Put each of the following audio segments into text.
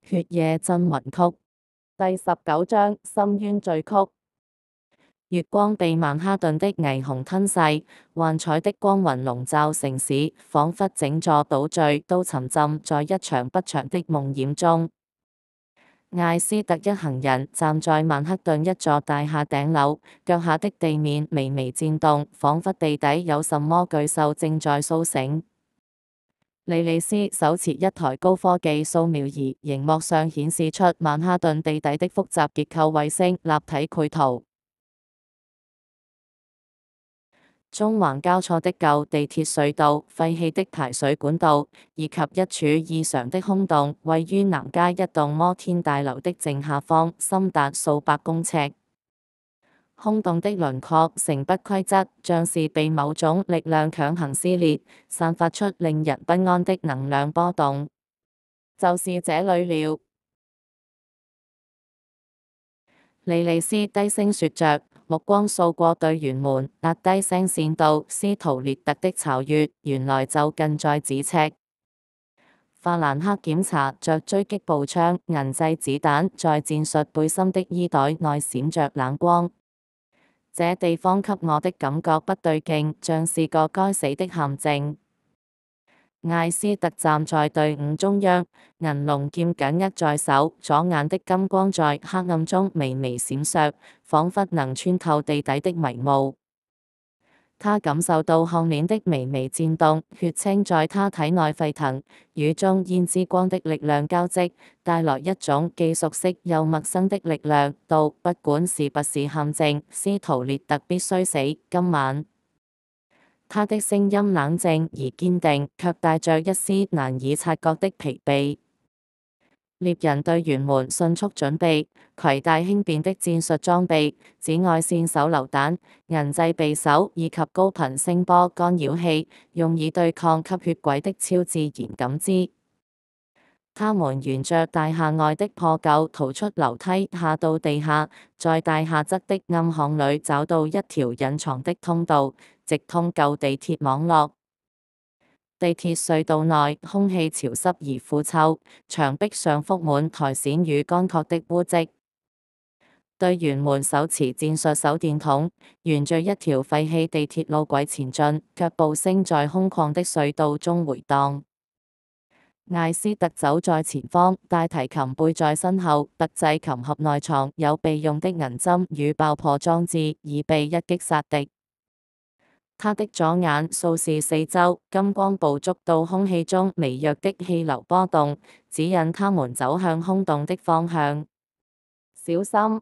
血夜鎮魂曲第19章深淵序曲。月光被曼哈頓的霓虹吞噬，幻彩的光暈籠罩城市，仿佛整座島嶼都沉浸在一場不祥的夢魘中。艾斯特一行人站在曼哈頓一座大廈頂樓，腳下的地面微微顫動，仿佛地底有什麼巨獸正在甦醒。莉莉絲手持一台高科技掃描儀，螢幕上顯示出曼哈頓地底的複雜結構衛星立體繪圖。縱橫交錯的舊地鐵隧道、廢棄的排水管道，以及一處異常的空洞，位於南街一棟摩天大樓的正下方，深達數百公尺。空洞的輪廓呈不規則，像是被某種力量強行撕裂，散發出令人不安的能量波動。就是這裡了，莉莉絲低聲說着，目光掃過隊員們，壓低聲線道：斯圖列特的巢穴原來就近在咫尺。法蘭克檢查着狙擊步槍，銀製子彈在戰術背心的衣袋內閃着冷光。這地方給我的感覺不對勁，像是個該死的陷阱。艾斯特站在隊伍中央，銀龍劍緊握在手，左眼的金光在黑暗中微微閃爍，仿佛能穿透地底的迷霧。他感受到項鏈的微微顫動，血清在他體內沸騰，與中煙之光的力量交織，帶來一種既熟悉又陌生的力量。道：不管是不是陷阱，斯圖列特必須死，今晚。他的聲音冷靜而堅定，卻帶着一絲難以察覺的疲憊。獵人隊員們迅速準備，攜帶輕便的戰術裝備、紫外線手榴彈、銀製匕首以及高頻聲波干擾器，用以對抗吸血鬼的超自然感知。他們沿着大廈外的破舊逃出樓梯，下到地下，在大廈側的暗巷裡找到一條隱藏的通道，直通舊地鐵網絡。地鐵隧道內空氣潮濕而腐臭，牆壁上覆滿苔蘚與乾涸的污漬。隊員們手持戰術手電筒，沿着一條廢棄地鐵路軌前進，腳步聲在空曠的隧道中迴盪。艾斯特走在前方，大提琴背在身後，特製琴盒內藏有備用的銀針與爆破裝置，以備一擊殺敵。他的左眼掃視四周，金光捕捉到空氣中微弱的氣流波動，指引他們走向空洞的方向。小心！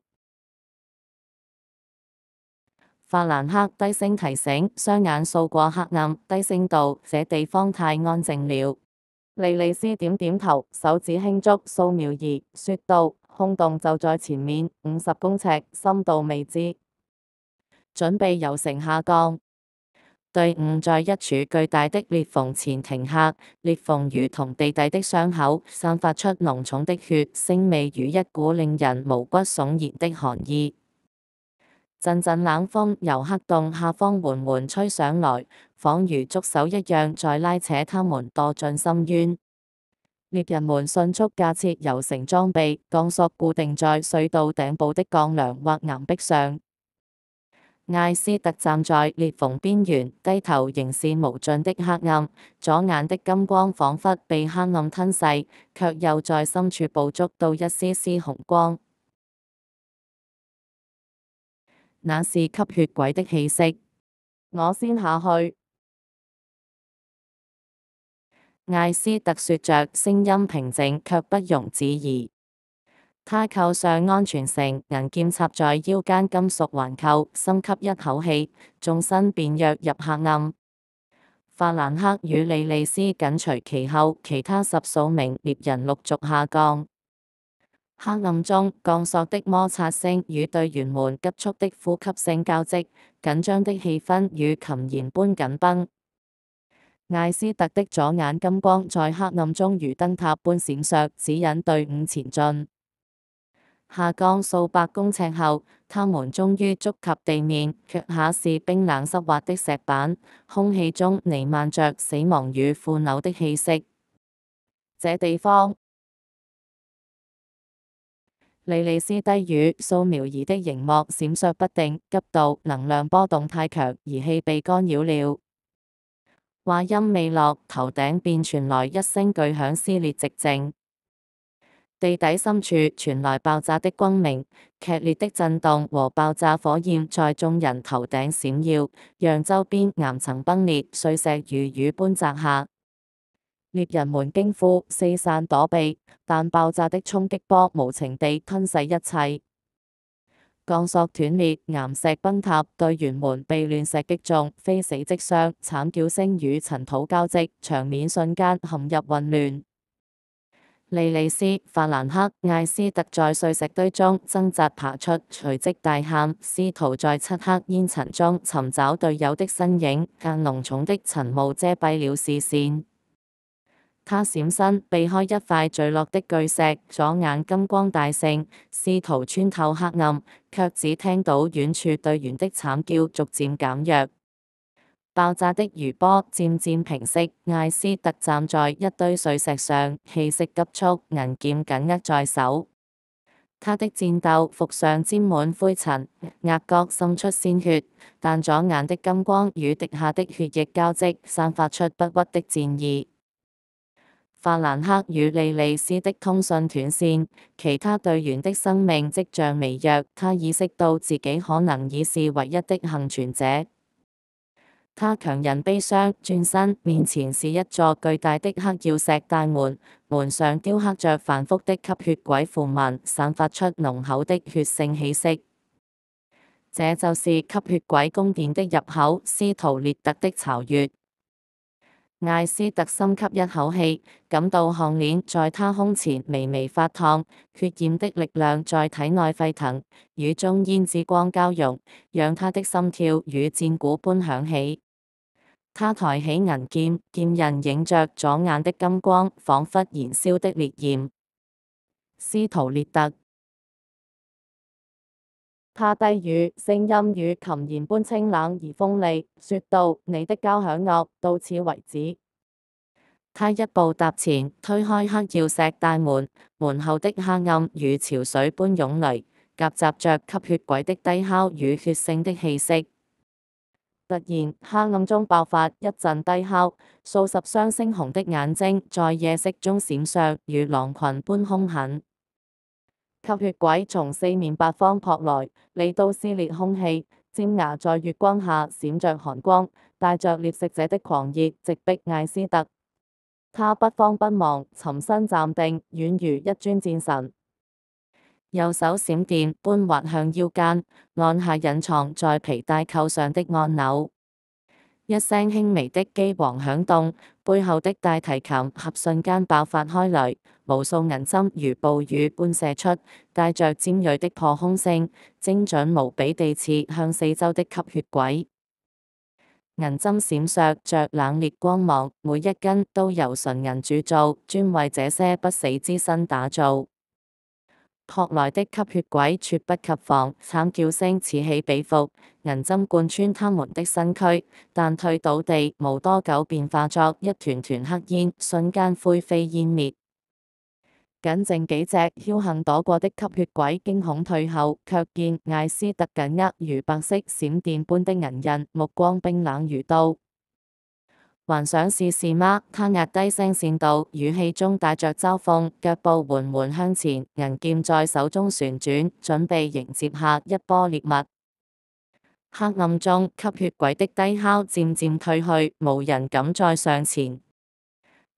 法蘭克低聲提醒，雙眼掃過黑暗，低聲道：這地方太安靜了。莉莉絲點點頭，手指輕觸掃描儀，說道：空洞就在前面，50公尺，深度未知。準備由城下降。隊伍在一處巨大的裂縫前停下，裂縫如同地底的傷口，散發出濃重的血腥味與一股令人毛骨悚然的寒意。陣陣冷風由黑洞下方緩緩吹上來，仿如觸手一樣在拉扯他們墮進深淵。獵人們迅速架設遊繩裝備，鋼索固定在隧道頂部的鋼梁或岩壁上。艾斯特站在裂縫邊緣，低頭凝視無盡的黑暗，左眼的金光仿佛被黑暗吞噬，卻又在深處捕捉到一絲絲紅光。那是吸血鬼的氣息。我先下去。艾斯特說着，聲音平靜卻不容置疑。他扣上安全繩，銀劍插在腰間金屬環扣，深吸一口氣，縱身便躍入黑暗。法蘭克與莉莉絲緊隨其後，其他10數名獵人陸續下降。黑暗中，鋼索的摩擦聲與隊員們急促的呼吸聲交織，緊張的氣氛與琴弦般緊繃。艾斯特的左眼金光在黑暗中如燈塔般閃爍，指引隊伍前進。下降數百公尺後，他們終於觸及地面，腳下是冰冷濕滑的石板，空氣中彌漫着死亡與腐朽的氣息。這地方莉莉絲低語掃描儀的熒幕閃爍不定，急度能量波動太強，儀器被干擾了。話音未落，頭頂便傳來一聲巨響，撕裂寂靜。地底深處傳來爆炸的轟鳴，劇烈的震動和爆炸火焰在眾人頭頂閃耀，讓周邊岩層崩裂，碎石如雨般砸下。獵人們驚呼，四散躲避，但爆炸的衝擊波無情地吞噬一切。鋼索斷裂，岩石崩塌，隊員們被亂石擊中，非死即傷，慘叫聲與塵土交織，場面瞬間陷入混亂。莉莉絲、法蘭克、艾斯特在碎石堆中掙扎爬出，隨即大喊，試圖在漆黑煙塵中尋找隊友的身影，但濃重的塵霧遮蔽了視線。他閃身避開一塊墜落的巨石，左眼金光大盛，試圖穿透黑暗，卻只聽到遠處隊員的慘叫逐漸減弱。爆炸的餘波漸漸平息，艾斯特站在一堆碎石上，氣息急促，銀劍緊握在手。他的戰鬥服上沾滿灰塵，額角滲出鮮血，但左眼的金光與滴下的血液交織，散發出不屈的戰意。法蘭克與莉莉絲的通訊斷線，其他隊員的生命跡象微弱，他意識到自己可能已是唯一的幸存者。他強忍悲傷，轉身，面前是一座巨大的黑曜石大門，門上雕刻着繁複的吸血鬼符文，散發出濃厚的血腥氣息。這就是吸血鬼宮殿的入口，斯圖列特的巢穴。艾斯特深吸一口氣，感到項鏈在他胸前微微發燙，血焰的力量在體內沸騰，與中煙之光交融，讓他的心跳如戰鼓般響起。他抬起銀劍，劍刃映着左眼的金光，仿佛燃燒的烈焰。斯圖列特，他低語，聲音如琴弦般清冷而鋒利，說道：你的交響樂到此為止。他一步踏前，推開黑曜石大門，門後的黑暗如潮水般湧來，夾雜着吸血鬼的低吼與血腥的氣息。突然，黑暗中爆發一陣低吼，數十雙猩紅的眼睛在夜色中閃爍，如狼群般兇狠。吸血鬼從四面八方撲來，利刀撕裂空氣，尖牙在月光下閃着寒光，帶着獵食者的狂熱，直逼艾斯特。他不慌不忙，沉身站定，宛如一尊戰神。右手閃電般滑向腰間，按下隱藏在皮帶扣上的按鈕。一聲輕微的機簧響動，背後的大提琴盒瞬間爆發開來，無數銀針如暴雨般射出，帶着尖銳的破空聲，精準無比地刺向四周的吸血鬼。銀針閃爍着冷冽光芒，每一根都由純銀鑄造，專為這些不死之身打造。撲來的吸血鬼猝不及防，慘叫聲此起彼伏，銀針貫穿他們的身軀，但退倒地無多久便化作一團團黑煙，瞬間灰飛煙滅。僅剩幾隻僥倖躲過的吸血鬼驚恐退後，卻見艾斯特緊握如白色閃電般的銀刃，目光冰冷如刀。還想試試嗎？他壓低聲線道，語氣中帶着嘲諷，腳步緩緩向前，銀劍在手中旋轉，準備迎接下一波獵物。黑暗中，吸血鬼的低吼漸漸退去，無人敢再上前。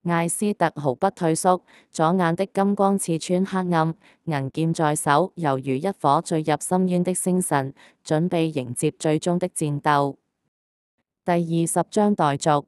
艾斯特毫不退縮，左眼的金光刺穿黑暗，銀劍在手，猶如一顆墜入深淵的星辰，準備迎接最終的戰鬥。第20章待續。